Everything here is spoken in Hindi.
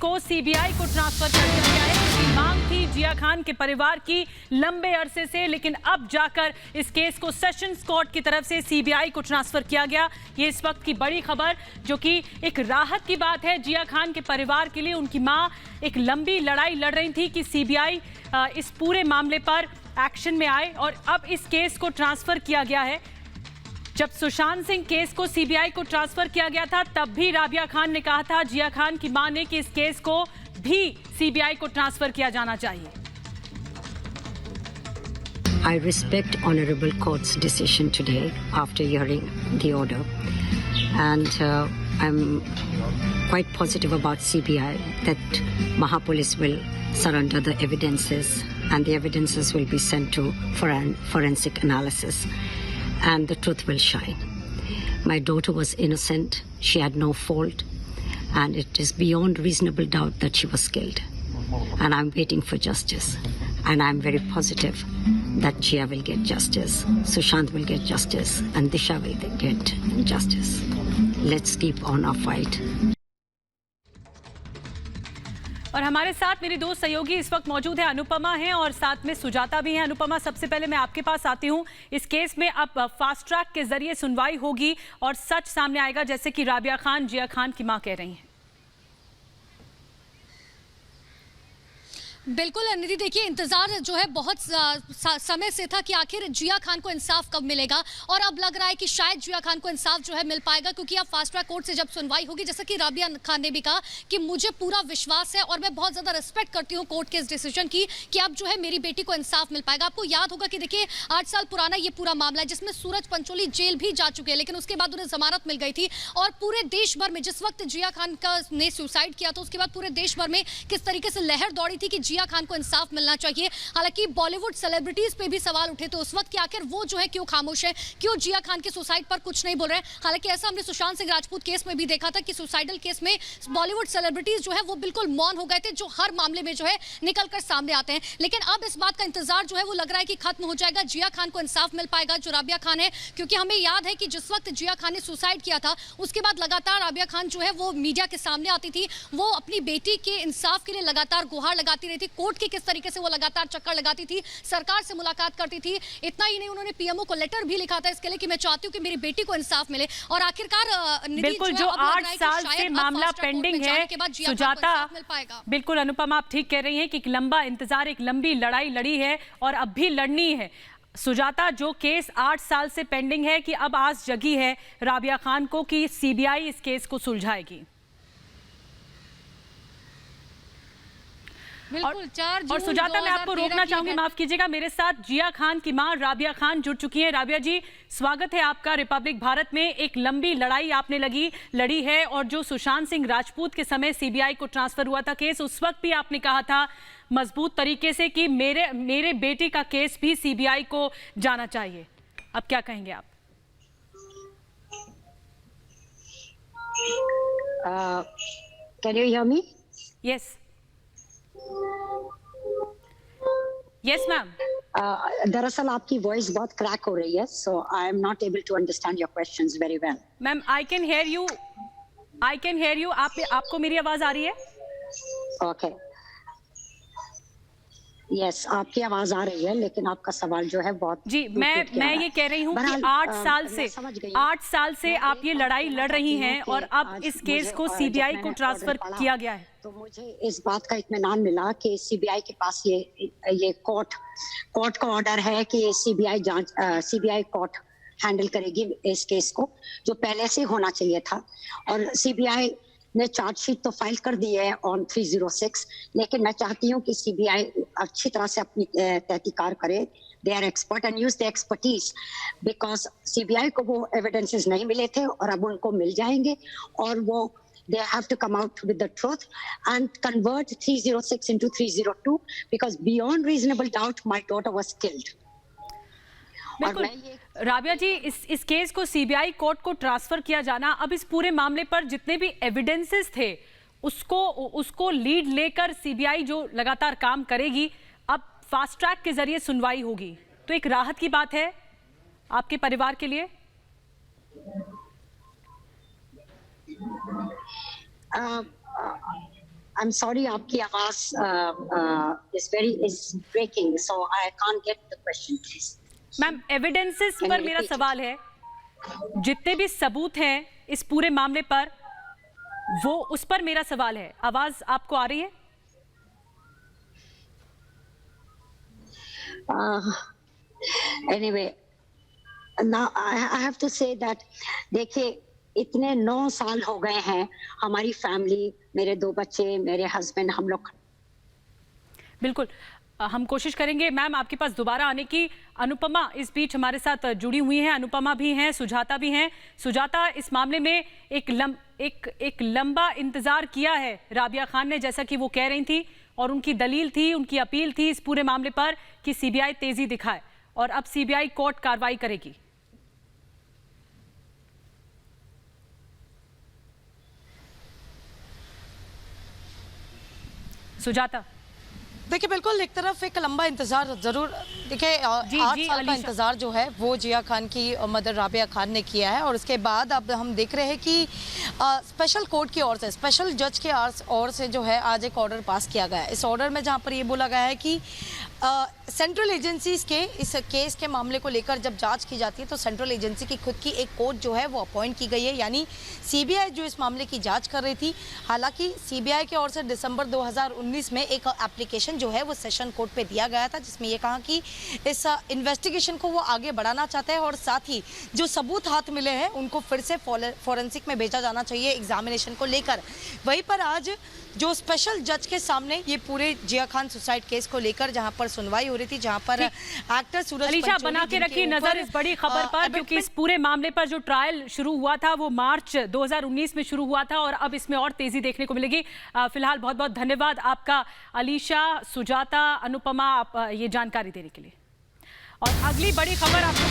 को सीबीआई को ट्रांसफर कर दिया गया है। इसकी मांग थी जिया खान के परिवार की लंबे अरसे से, लेकिन अब जाकर इस केस को सेशंस कोर्ट की तरफ से सीबीआई को ट्रांसफर किया गया। ये इस वक्त की बड़ी खबर, जो कि एक राहत की बात है जिया खान के परिवार के लिए। उनकी मां एक लंबी लड़ाई लड़ रही थी कि सीबीआई इस पूरे मामले पर एक्शन में आए, और अब इस केस को ट्रांसफर किया गया है। जब सुशांत सिंह केस को सीबीआई को ट्रांसफर किया गया था, तब भी राबिया खान ने कहा था, जिया खान की मां ने, कि इस केस को भी सीबीआई को ट्रांसफर किया जाना चाहिए। I respect Honorable Court's decision today after hearing the order, and I'm quite positive about CBI that Mahapolis will surrender the evidences, and the evidences will be sent to forensic analysis, and the truth will shine. My daughter was innocent; she had no fault, and it is beyond reasonable doubt that she was killed. And I'm waiting for justice, and I'm very positive that Jia will get justice, Sushant will get justice, and Disha will get justice. Let's keep on our fight. और हमारे साथ मेरी दो सहयोगी इस वक्त मौजूद है, अनुपमा हैं और साथ में सुजाता भी हैं। अनुपमा, सबसे पहले मैं आपके पास आती हूं। इस केस में अब फास्ट ट्रैक के जरिए सुनवाई होगी और सच सामने आएगा, जैसे कि राबिया खान जिया खान की मां कह रही हैं। बिल्कुल निधि, देखिए इंतजार जो है बहुत समय से था कि आखिर जिया खान को इंसाफ कब मिलेगा, और अब लग रहा है कि शायद जिया खान को इंसाफ जो है मिल पाएगा, क्योंकि अब फास्ट ट्रैक कोर्ट से जब सुनवाई होगी, जैसा कि राबिया खान ने भी कहा कि मुझे पूरा विश्वास है और मैं बहुत ज़्यादा रिस्पेक्ट करती हूँ कोर्ट के इस डिसीजन की कि अब जो है मेरी बेटी को इंसाफ मिल पाएगा। आपको याद होगा कि देखिए 8 साल पुराना ये पूरा मामला है, जिसमें सूरज पंचोली जेल भी जा चुके हैं, लेकिन उसके बाद उन्हें जमानत मिल गई थी। और पूरे देश भर में जिस वक्त जिया खान ने सुसाइड किया था, उसके बाद पूरे देश भर में किस तरीके से लहर दौड़ी थी कि जिया खान को इंसाफ मिलना चाहिए। हालांकि बॉलीवुड सेलिब्रिटीज पे भी सवाल उठे थे उस वक्त कि आखिर वो जो है क्यों खामोश है, क्यों जिया खान के सुसाइड पर कुछ नहीं बोल रहे हैं। हालांकि ऐसा हमने सुशांत सिंह राजपूत केस में भी देखा था कि सुसाइडल केस में बॉलीवुड सेलिब्रिटीज जो है वो बिल्कुल मौन हो गए थे, जो हर मामले में जो है निकलकर सामने आते हैं। लेकिन अब इस बात का इंतजार जो है वो लग रहा है कि खत्म हो जाएगा, जिया खान को इंसाफ मिल पाएगा, जो राबिया खान है। क्योंकि हमें याद है कि जिस वक्त जिया खान ने सुसाइड किया था, उसके बाद लगातार राबिया खान जो है वो मीडिया के सामने आती थी, वो अपनी बेटी के इंसाफ के लिए लगातार गुहार लगाती रही थी, कोर्ट के किस तरीके से वो लगातार चक्कर लगाती थी, सरकार से मुलाकात करती थी। इतना ही नहीं, उन्होंने पीएमओ को लेटर भी लिखा था इसके लिए कि मैं चाहती हूँ कि मेरी बेटी को इंसाफ मिले। और आखिरकार बिल्कुल, जो 8 साल से मामला पेंडिंग है सुजाता, बिल्कुल अनुपमा आप ठीक कह रही हैं कि एक लंबा इंतजार, एक लंबी लड़ाई लड़ी है और अब भी लड़नी है। सुजाता, जो केस 8 साल से पेंडिंग है, कि अब आस जगी है राबिया खान को कि सीबीआई इस केस को सुलझाएगी। और सुजाता, मैं आपको रोकना चाहूंगी, माफ कीजिएगा। मेरे साथ जिया खान की मां राबिया खान जुड़ चुकी हैं। राबिया जी, स्वागत है आपका रिपब्लिक भारत में। एक लंबी लड़ाई आपने लड़ी है, और जो सुशांत सिंह राजपूत के समय सीबीआई को ट्रांसफर हुआ था केस, उस वक्त भी आपने कहा था मजबूत तरीके से कि मेरे बेटी का केस भी सीबीआई को जाना चाहिए। अब क्या कहेंगे आप? Can you hear me? Yes. Yes, ma'am. दरअसल आपकी वॉइस बहुत क्रैक हो रही है, so I am not able to understand your questions very well. Ma'am, I can hear you. I can hear you. आपको मेरी आवाज आ रही है? Okay. Yes, आपकी आवाज आ रही है, लेकिन आपका सवाल जो है बहुत जी, मैं ये कह रही हूँ कि 8 साल से आप ये लड़ाई लड़ रही हैं, और अब इस केस को सीबीआई को ट्रांसफर किया गया है। तो मुझे इस बात का इत्मीनान मिला कि सीबीआई के पास ये कोर्ट का ऑर्डर है कि सीबीआई कोर्ट हैंडल करेगी इस केस को, जो पहले से होना चाहिए था। और सीबीआई ने चार्जशीट तो फाइल कर दी है ऑन 306, लेकिन मैं चाहती हूँ कि सीबीआई अच्छी तरह से अपनी तहकीकात करे। They are expert and use the expertise, because CBI को वो एविडेंसेस नहीं मिले थे और अब उनको मिल जाएंगे, और वो they have to come out with the truth and convert 306 into 302, because beyond reasonable doubt my daughter was killed. बिल्कुल राबिया जी, इस केस को सीबीआई कोर्ट को ट्रांसफर किया जाना, अब इस पूरे मामले पर जितने भी एविडेंसेस थे उसको लीड लेकर सीबीआई जो लगातार काम करेगी, अब फास्ट ट्रैक के जरिए सुनवाई होगी, तो एक राहत की बात है आपके परिवार के लिए? I'm sorry, आपकी आवाज is breaking, so I can't get the question, please. Ma'am, evidences पर मेरा सवाल है, जितने भी सबूत हैं इस पूरे मामले पर, वो उस पर मेरा सवाल है। आवाज आपको आ रही है? Anyway, now I have to say that देखिए, इतने 9 साल हो गए हैं, हमारी फैमिली, मेरे 2 बच्चे, मेरे हस्बैंड, हम लोग। बिल्कुल, हम कोशिश करेंगे मैम आपके पास दोबारा आने की। अनुपमा इस बीच हमारे साथ जुड़ी हुई हैं, अनुपमा भी हैं, सुजाता भी हैं। सुजाता, इस मामले में एक लंबा इंतजार किया है राबिया खान ने, जैसा कि वो कह रही थी, और उनकी दलील थी, उनकी अपील थी इस पूरे मामले पर कि सीबीआई तेजी दिखाए, और अब सीबीआई कोर्ट कार्रवाई करेगी। सुजाता, देखिए, बिल्कुल एक तरफ एक लंबा इंतजार जरूर, देखिए 8 साल का इंतजार जो है वो जिया खान की मदर राबिया खान ने किया है, और उसके बाद अब हम देख रहे हैं कि स्पेशल कोर्ट की ओर से, स्पेशल जज के ओर से जो है आज एक ऑर्डर पास किया गया है। इस ऑर्डर में जहां पर ये बोला गया है कि सेंट्रल एजेंसीज के इस केस के मामले को लेकर जब जांच की जाती है तो सेंट्रल एजेंसी की खुद की एक कोर्ट जो है वो अपॉइंट की गई है, यानी सीबीआई जो इस मामले की जांच कर रही थी। हालांकि सीबीआई की ओर से दिसंबर 2019 में एक एप्लीकेशन जो है वो सेशन कोर्ट पे दिया गया था, जिसमें ये कहा कि इस इन्वेस्टिगेशन को वो आगे बढ़ाना चाहते हैं, और साथ ही जो सबूत हाथ मिले हैं उनको फिर से फॉरेंसिक में भेजा जाना चाहिए एग्जामिनेशन को लेकर। वहीं पर आज जो स्पेशल जज के सामने ये पूरे जिया खान सुसाइड केस को लेकर जहां पर सुनवाई हो रही थी, जहां पर एक्टर सूरज अलीशा बना के रखी नजर इस बड़ी खबर पर, क्योंकि इस पूरे मामले पर जो ट्रायल शुरू हुआ था वो मार्च 2019 में शुरू हुआ था, और अब इसमें और तेजी देखने को मिलेगी। फिलहाल बहुत बहुत धन्यवाद आपका अलीशा, सुजाता, अनुपमा, आप ये जानकारी देने के लिए। और अगली बड़ी खबर आपको